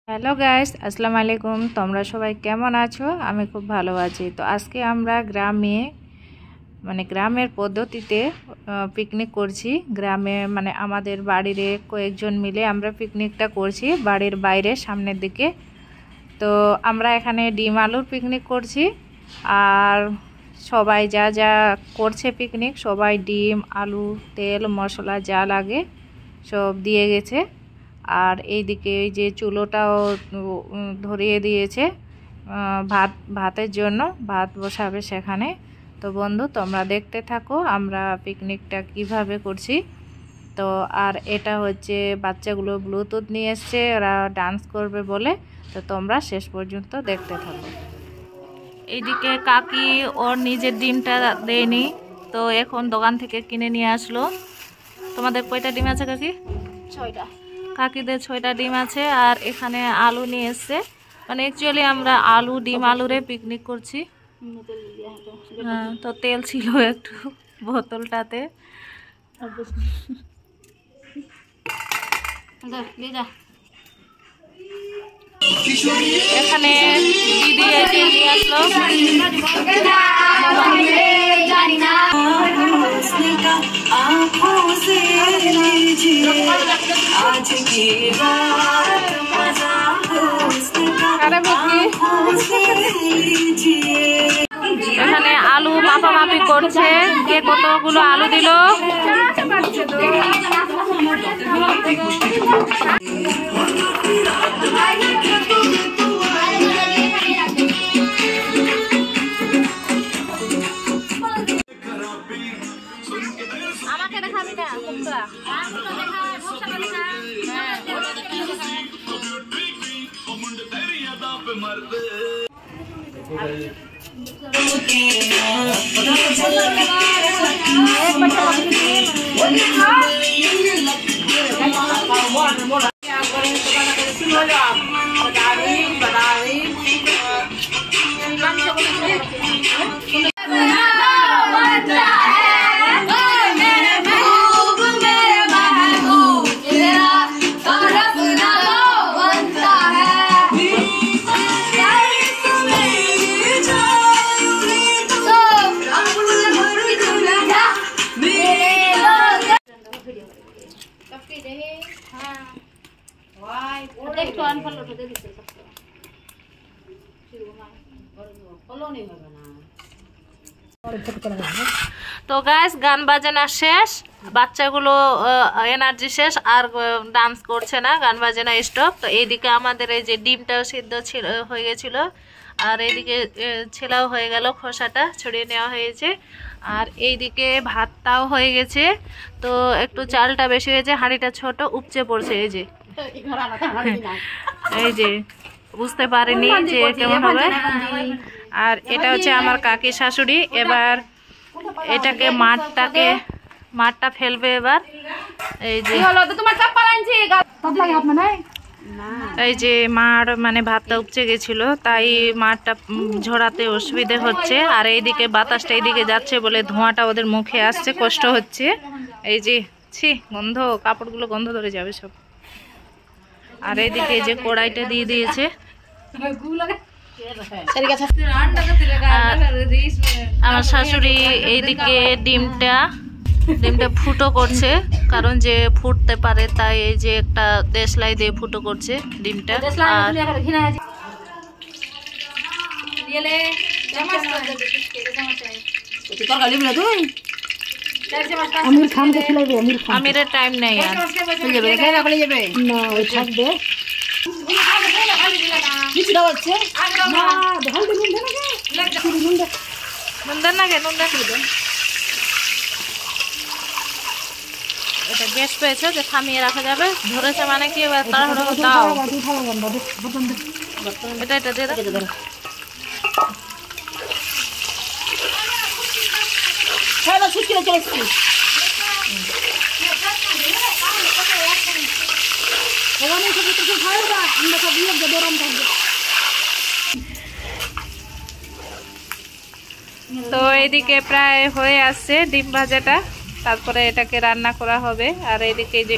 Hello guys, আসসালামু আলাইকুম। তোমরা সবাই কেমন আছো? আমি খুব ভালো আছি। তো আজকে আমরা গ্রামের পদ্ধতিতে পিকনিক করছি। গ্রামে আমাদের বাড়ির কয়েকজন মিলে আমরা পিকনিকটা করছি বাড়ির বাইরে সামনের দিকে। তো আমরা এখানে ডিম আলুর পিকনিক করছি। আর সবাই যা যা করছে পিকনিক, সবাই ডিম আলু তেল মশলা যা লাগে সব দিয়ে গেছে। আর এইদিকে এই যে চুলোটাও ধরিয়ে দিয়েছে ভাতের জন্য, ভাত বসাবে সেখানে। তো বন্ধু, তোমরা দেখতে থাকো আমরা পিকনিকটা কিভাবে করছি। তো আর এটা হচ্ছে বাচ্চাগুলো ব্লুটুথ নিয়ে এসছে, ওরা ডান্স করবে বলে। তো তোমরা শেষ পর্যন্ত দেখতে থাকো। এইদিকে কাকি ওর নিজের ডিমটা দেয়নি, তো এখন দোকান থেকে কিনে নিয়ে আসলো। তোমাদের কয়টা ডিম আছে কাকি? 6টা। কাকিদের 6টা ডিম আছে। আর এখানে আলু নিয়ে এসছে। অ্যাকচুয়ালি আমরা আলু ডিম আলুরে পিকনিক করছি। হ্যাঁ, তো তেল ছিল একটু বোতলটাতে। এখানে দিদি এসে নিয়ে আসলো। এখানে আলু মাপামাপি করছে, কে কতগুলো আলু দিল। আমাকে দেখাবি না তো গাইস, গান বাজনা শেষ, বাচ্চাগুলো এনার্জি শেষ, আর ডান্স করছে না, গান বাজনা স্টপ। তো এইদিকে আমাদের এই যে ডিমটাও সিদ্ধ হয়ে গেছিল, আর এইদিকে ছেলাও হয়ে গেল, খোসাটা ছড়িয়ে নেওয়া হয়েছে। আর এইদিকে ভাতটাও হয়ে গেছে। তো একটু চালটা বেশি হয়েছে, হাঁড়িটা ছোট উপচে পড়ছে। এই যে বুঝতে পারিনি যে কেমন হবে। আর এটা হচ্ছে আমার কাকি শাশুড়ি। এবার এটাকে মাঠটা ফেলবে এবার। এই যে মার ভাতটা উপচে গেছিল, তাই মাঠটা ঝরাতে অসুবিধে হচ্ছে। আর এইদিকে বাতাসটা এইদিকে যাচ্ছে বলে ধোঁয়াটা ওদের মুখে আসছে, কষ্ট হচ্ছে। এই যে গন্ধ, কাপড়গুলো গন্ধ ধরে যাবে সব। আর এইদিকে যে কড়াইটা দিয়ে দিয়েছে। আমার শাশুড়ি এইদিকে ডিমটা ফুটো করছে, কারণ যে ফুটতে পারে তাই এই যে একটা দেশলাই দিয়ে ফুটো করছে ডিমটা। আমিরের টাইম নেই আর। এটা গ্যাস পেয়েছে যে থামিয়ে রাখা যাবে, ধরেছে মানে কি এবার তাড়াহুড়ো দাও। এটা দিয়ে দাও। তো এদিকে প্রায় হয়ে আসছে ডিম ভাজাটা, তারপরে এটাকে রান্না করা হবে। আর এদিকে যে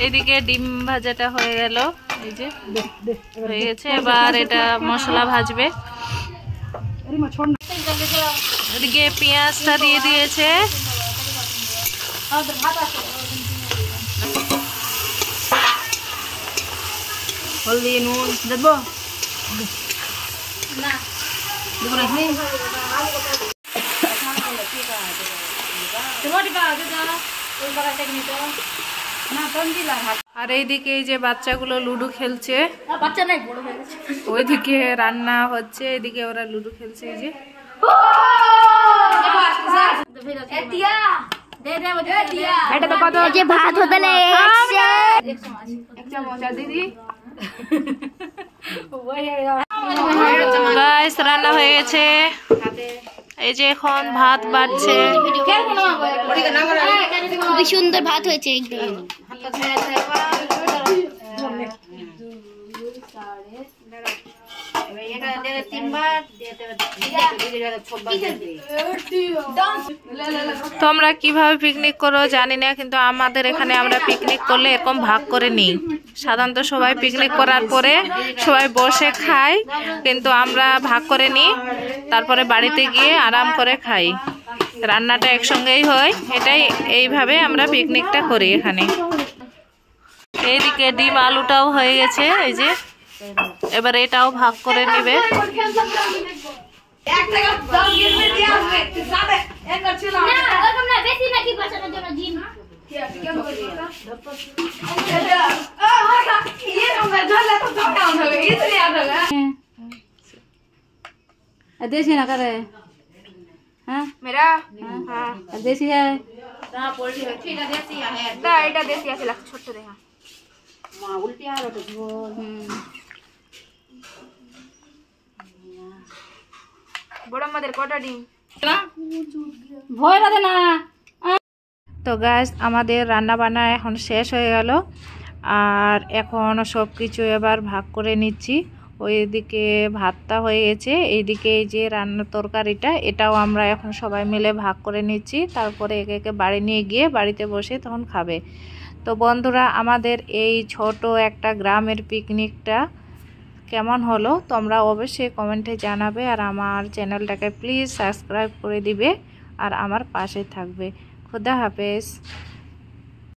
এদিকে ডিম ভাজাটা হয়ে গেল, এই যে হয়ে গেছে। এবার এটা মশলা ভাজবে। এদিকে পেঁয়াজটা দিয়ে দিয়েছে। হলদি নুন দেবো না, আর এইদিকে এই যে বাচ্চাগুলো লুডো খেলছে, ওইদিকে রান্না হচ্ছে, এদিকে ওরা লুডো খেলছে। এই যে ভাত হতে দিদি গাইস রান্না হয়ে গেছে। এই যে এখন ভাত বাড়ছে, খুবই সুন্দর ভাত হয়েছে। তোমরা কিভাবে পিকনিক করো জানি না, কিন্তু আমাদের এখানে আমরা পিকনিক করলে এরকম ভাগ করে নিই। সাধারণত সবাই পিকনিক করার পরে সবাই বসে খায়, কিন্তু আমরা ভাগ করে নিই, তারপরে বাড়িতে গিয়ে আরাম করে খাই। রান্নাটা একসঙ্গেই হয়, এটাই এইভাবে আমরা পিকনিকটা করি এখানে। এইদিকে ডিম আলুটাও হয়ে গেছে, এই যে এবার এটাও ভাগ করে নেবে। देसी ना करे हाँ मेरा देसी है ठीक है देसी है এটা দেশি আছে লাখ ছোট দেখা মা উল্টি আর ওটা দিব বড় আমাদের কটা ডিম না ভয় লাগে না। তো গাইস আমাদের রান্না বান্না এখন শেষ হয়ে গেল, আর এখন সব কিছু এবার ভাগ করে নিচ্ছি। ওইদিকে ভাতটা হয়ে গেছে, এইদিকে এই যে রান্নার তরকারিটা, এটাও আমরা এখন সবাই মিলে ভাগ করে নিচ্ছি। তারপরে একে একে বাড়ি নিয়ে গিয়ে বাড়িতে বসে তখন খাবে। তো বন্ধুরা, আমাদের এই ছোট একটা গ্রামের পিকনিকটা কেমন হলো তোমরা অবশ্যই কমেন্টে জানাবে, আর আমার চ্যানেলটাকে প্লিজ সাবস্ক্রাইব করে দিবে আর আমার পাশে থাকবে। খুদা হাফেজ।